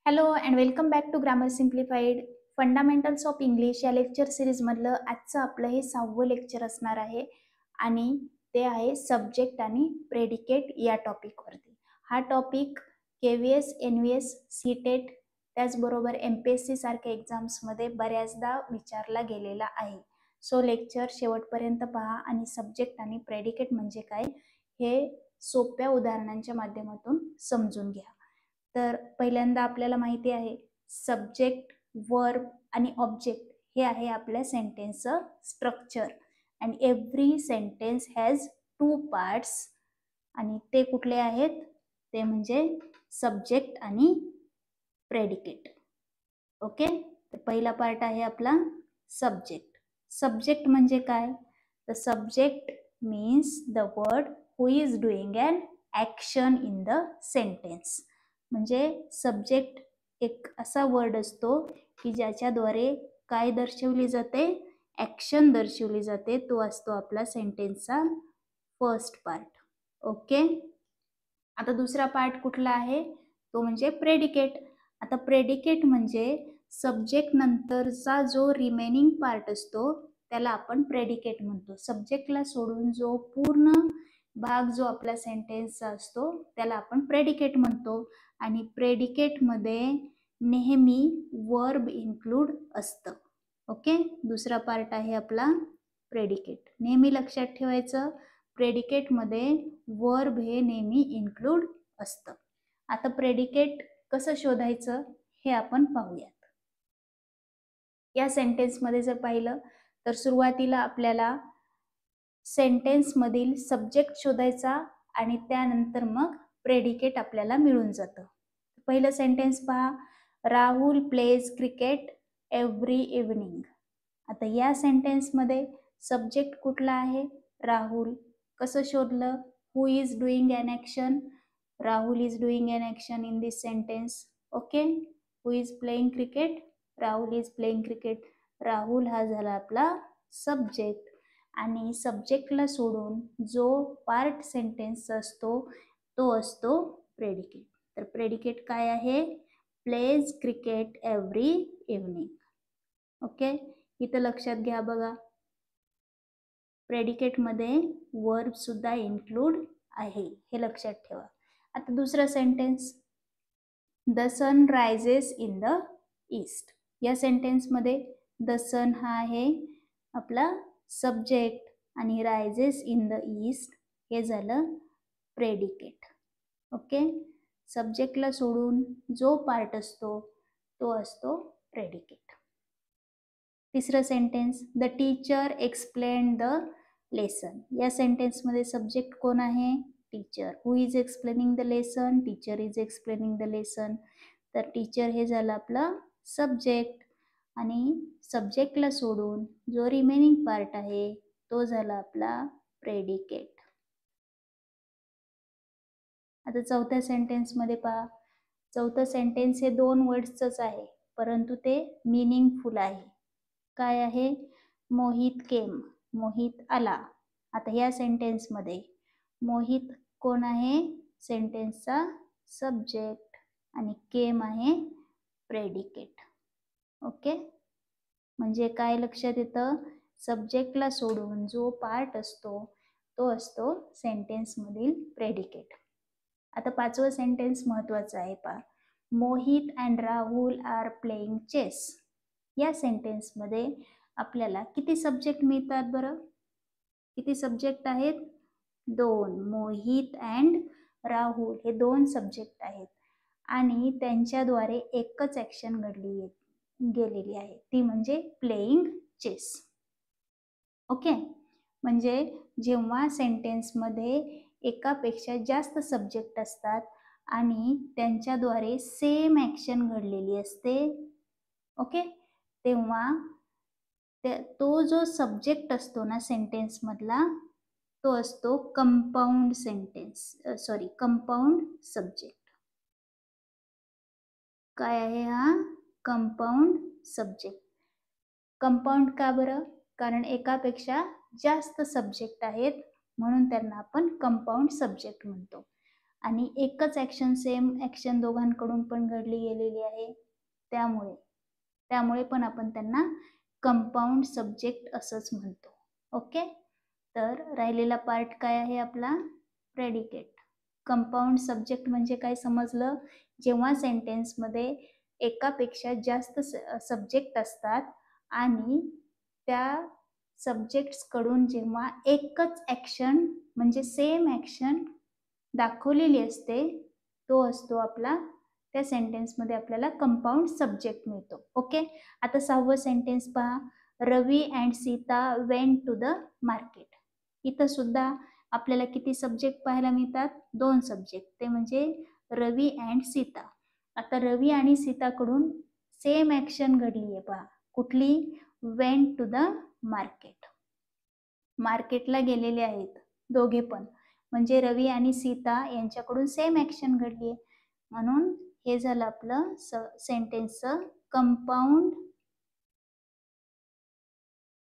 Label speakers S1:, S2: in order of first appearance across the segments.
S1: Hello and welcome back to grammar simplified fundamentals of English या lecture सिरीजमधलं आजचं आपलं हे 6वं लेक्चर असणार आहे आणि ते आहे सब्जेक्ट आणि प्रेडिकेट या टॉपिकवरती. हा टॉपिक KVS, NVS, CTET त्याचबरोबर MPSC सारख्या एक्झाम्समध्ये बऱ्याचदा विचारला गेलेला आहे. सो लेक्चर शेवटपर्यंत पहा आणि सब्जेक्ट आणि प्रेडिकेट म्हणजे काय हे सोप्या उदाहरणांच्या माध्यमातून समजून घ्या. तर पहिल्यांदा आपल्याला माहिती आहे सब्जेक्ट, वर्ब आणि ऑब्जेक्ट हे आहे आपल्या सेंटेन्सचं structure and every sentence has 2 parts आणि ते कुठले आहेत ते म्हणजे सब्जेक्ट आणि प्रेडिकेट. ओके, तर पहिला पार्ट आहे आपला सब्जेक्ट. सब्जेक्ट म्हणजे काय? The subject means the word who is doing an action in the sentence. म्हणजे सब्जेक्ट एक असा वर्ड असतो की ज्याच्याद्वारे काय दर्शवली जाते, ॲक्शन दर्शवली जाते. तो असतो आपला सेंटेन्सचा फर्स्ट पार्ट. ओके, आता दुसरा पार्ट कुठला आहे तो म्हणजे प्रेडिकेट. आता प्रेडिकेट म्हणजे सब्जेक्ट नंतरचा जो रिमेनिंग पार्ट असतो त्याला आपण प्रेडिकेट म्हणतो. सब्जेक्टला सोडून जो पूर्ण भाग जो आपला सेंटेन्सचा असतो त्याला आपण प्रेडिकेट म्हणतो आणि प्रेडिकेटमध्ये नेहमी वर्ब इन्क्लूड असतं. ओके, दुसरा पार्ट आहे आपला प्रेडिकेट. नेहमी लक्षात ठेवायचं प्रेडिकेटमध्ये वर्ब हे नेहमी इन्क्लूड असतं. आता प्रेडिकेट कसं शोधायचं हे आपण पाहूयात. या सेंटेन्समध्ये जर पाहिलं तर सुरुवातीला आपल्याला सेंटेन्समधील सब्जेक्ट शोधायचा आणि त्यानंतर मग प्रेडिकेट आपल्याला मिळून जातं. पहिलं सेंटेन्स पहा, Rahul plays cricket every evening. आता या सेंटेन्समध्ये सब्जेक्ट कुठला आहे? राहुल. कसं शोधलं? Who is doing an action? Rahul is doing an action in this sentence. Okay, who is playing cricket? Rahul is playing cricket. Rahul हा झाला आपला सब्जेक्ट आणि सब्जेक्टला सोडून जो पार्ट सेंटेन्सचा असतो तो असतो प्रेडिकेट. तर प्रेडिकेट काय आहे? Pledge cricket every evening. Okay, इथं लक्षात घ्या बघा प्रेडिकेटमध्ये वर्ब सुद्धा इन्क्लूड आहे हे लक्षात ठेवा. आता दुसरा sentence, the sun rises in the east. या सेंटेन्समध्ये द सन हा आहे आपला सब्जेक्ट आणि रायझेस इन द ईस्ट हे झालं प्रेडिकेट. ओके, सब्जेक्टला सोडून जो पार्ट असतो तो असतो प्रेडिकेट. तिसरं sentence, the teacher explain the lesson. या सेंटेन्समध्ये सब्जेक्ट कोण आहे? Teacher. Who is explaining the lesson? Teacher is explaining the lesson. तर टीचर हे झालं आपलं सब्जेक्ट आणि सब्जेक्टला सोडून जो रिमेनिंग पार्ट आहे तो झाला आपला प्रेडिकेट. आता चौथ्या सेंटेन्समध्ये पहा, चौथं सेंटेन्स हे 2 वर्ड्सचंच आहे परंतु ते मिनिंगफुल आहे. काय आहे? मोहित केम. मोहित आला. आता या सेंटेन्समध्ये मोहित कोण आहे? सेंटेन्सचा सब्जेक्ट आणि केम आहे प्रेडिकेट. ओके, म्हणजे काय लक्षात येतं? सब्जेक्टला सोडून जो पार्ट असतो तो असतो सेंटेन्समधील प्रेडिकेट. आता 5वं सेंटेन्स महत्वाचं आहे पहा, Mohit and Rahul are playing chess. या सेंटेन्समध्ये आपल्याला किती सब्जेक्ट मिळतात बरं? किती सब्जेक्ट आहेत? 2. मोहित अँड राहुल हे 2 सब्जेक्ट आहेत आणि त्यांच्याद्वारे एकच ॲक्शन घडली गेलेली आहे ती म्हणजे प्लेइंग चेस. ओके, म्हणजे जेव्हा सेंटेन्समध्ये एकापेक्षा जास्त सब्जेक्ट असतात आणि त्यांच्याद्वारे सेम ॲक्शन घडलेली असते, ओके, तेव्हा तो जो सब्जेक्ट असतो ना सेंटेन्समधला तो असतो कंपाऊंड कंपाऊंड सब्जेक्ट. काय आहे हा? Compound subject. कंपाऊंड का बरं? कारण एकापेक्षा जास्त सब्जेक्ट आहेत म्हणून त्यांना आपण कंपाऊंड सब्जेक्ट म्हणतो. आणि एकच ॲक्शन सेम ॲक्शन दोघांकडून पण घडली गेलेली आहे, त्यामुळे पण आपण त्यांना कंपाऊंड सब्जेक्ट असंच म्हणतो. ओके, तर राहिलेला पार्ट काय आहे आपला? प्रेडिकेट. कंपाऊंड सब्जेक्ट म्हणजे काय समजलं? जेव्हा सेंटेन्समध्ये एकापेक्षा जास्त सब्जेक्ट असतात आणि त्या सब्जेक्ट्सकडून जेव्हा एकच ॲक्शन म्हणजे सेम ॲक्शन दाखवलेली असते, तो असतो आपला, त्या सेंटेन्समध्ये आपल्याला कंपाऊंड सब्जेक्ट मिळतो. ओके, आता 6वं सेंटेन्स पहा. Ravi and Sita went to the market. इथं सुद्धा आपल्याला किती सब्जेक्ट पाहायला मिळतात? 2 सब्जेक्ट, ते म्हणजे रवी अँड सीता. आता रवी आणि सीताकडून सेम ॲक्शन घडली आहे पहा. कुठली? Went to the market. मार्केटला गेलेले आहेत दोघे पण, म्हणजे रवी आणि सीता यांच्याकडून सेम ॲक्शन घडली आहे, म्हणून हे झालं आपलं सेंटेन्सचं compound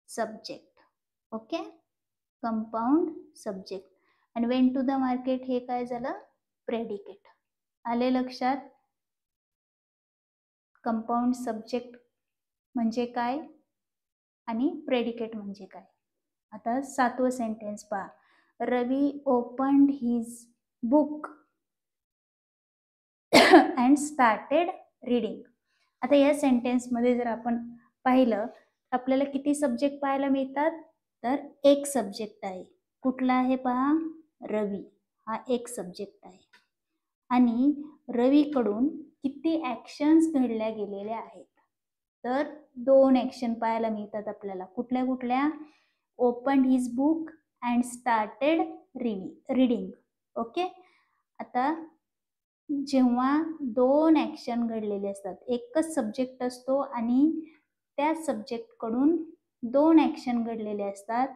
S1: subject. Okay, compound subject. आणि वेंट टू द मार्केट हे काय झालं? प्रेडिकेट. आले लक्षात? कंपाऊंड सब्जेक्ट म्हणजे काय आणि प्रेडिकेट म्हणजे काय. आता 7वं सेंटेन्स पहा. Ravi opened his book and started reading. आता या सेंटेन्समध्ये जर आपण पाहिलं तर आपल्याला किती सब्जेक्ट पाहायला मिळतात? तर एक सब्जेक्ट आहे. कुठला आहे पहा? रवी हा एक सब्जेक्ट आहे. आणि रवीकडून किती ॲक्शन्स घडल्या गेलेल्या आहेत? तर 2 ॲक्शन पाहायला मिळतात आपल्याला. कुठल्या कुठल्या? Opened his book and started reading. Okay, आता जेव्हा 2 ॲक्शन घडलेले असतात, एकच सब्जेक्ट असतो आणि त्या सब्जेक्टकडून 2 ॲक्शन घडलेले असतात,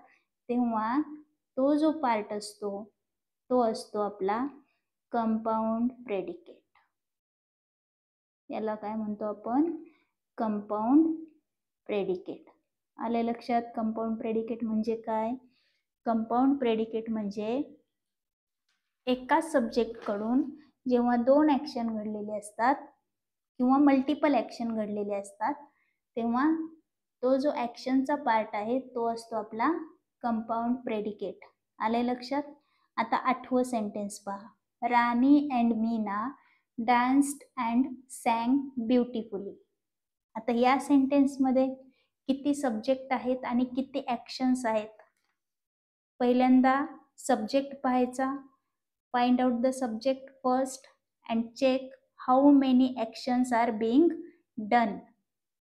S1: तेव्हा तो जो पार्ट असतो तो असतो आपला कंपाऊंड प्रेडिकेट. याला काय म्हणतो आपण? Compound predicate. आले लक्षात? कंपाऊंड प्रेडिकेट म्हणजे काय? कंपाऊंड प्रेडिकेट म्हणजे एका सब्जेक्टकडून जेव्हा 2 ॲक्शन घडलेले असतात किंवा मल्टिपल ॲक्शन घडलेले असतात, तेव्हा तो जो ॲक्शनचा पार्ट आहे तो असतो आपला कंपाऊंड प्रेडिकेट. आले लक्षात? आता 8वं सेंटेन्स पहा. Rani and Meena danced and sang beautifully. आता या सेंटेन्समध्ये किती सब्जेक्ट आहेत आणि किती ॲक्शन्स आहेत? पहिल्यांदा सब्जेक्ट पाहायचा. Find out the subject first and check how many actions are being done.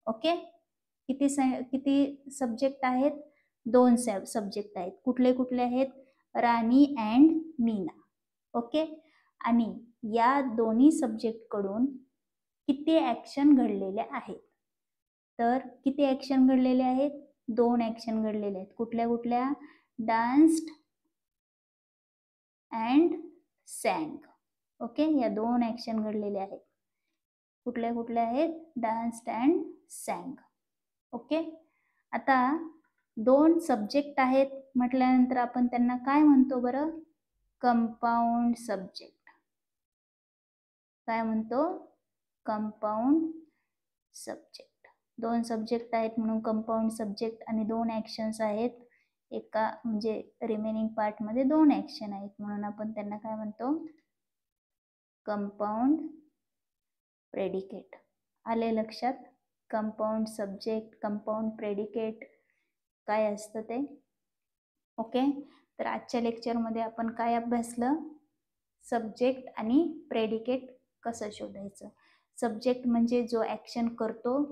S1: Okay, किती सब्जेक्ट आहेत? 2 सब्जेक्ट आहेत. कुठले कुठले आहेत? राणी अँड मीना. ओके, आणि या दोन्ही सब्जेक्टकडून किती ॲक्शन घडलेले आहेत? तर किती ॲक्शन घडलेले आहेत? 2 ॲक्शन घडलेले आहेत. कुठल्या कुठल्या? Danced and sang. ओके, या 2 ॲक्शन घडलेले आहेत. कुठल्या कुठल्या आहेत? Danced and sang. ओके, आता 2 सब्जेक्ट आहेत म्हटल्यानंतर आपण त्यांना काय म्हणतो बरं? Compound subject. काय म्हणतो? Compound subject. 2 सब्जेक्ट आहेत म्हणून कंपाऊंड सब्जेक्ट, आणि 2 ॲक्शन्स आहेत. एका म्हणजे रिमेनिंग पार्टमध्ये 2 ॲक्शन आहेत म्हणून आपण त्यांना काय म्हणतो? Compound predicate. आले लक्षात? कंपाऊंड सब्जेक्ट, कंपाऊंड प्रेडिकेट काय असतं ते. ओके, तर आजच्या लेक्चरमध्ये आपण काय अभ्यासलं? सब्जेक्ट आणि प्रेडिकेट कसं शोधायचं. सब्जेक्ट म्हणजे जो ॲक्शन करतो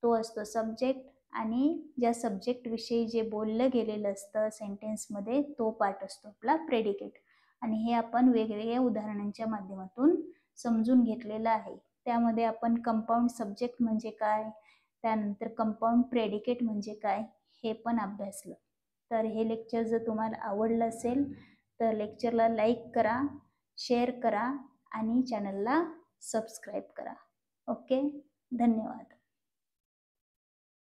S1: तो असतो सब्जेक्ट, आणि ज्या सब्जेक्टविषयी जे बोललं गेलेलं असतं सेंटेन्समध्ये तो पार्ट असतो आपला प्रेडिकेट. आणि हे आपण वेगवेगळ्या उदाहरणांच्या माध्यमातून समजून घेतलेलं आहे. त्यामध्ये आपण कंपाऊंड सब्जेक्ट म्हणजे काय, त्यानंतर कंपाऊंड प्रेडिकेट म्हणजे काय हे पण अभ्यासलं. तर हे लेक्चर जर तुम्हाला आवडलं असेल तर लेक्चरला लाईक करा, शेअर करा आणि चॅनलला सबस्क्राईब करा. ओके, धन्यवाद.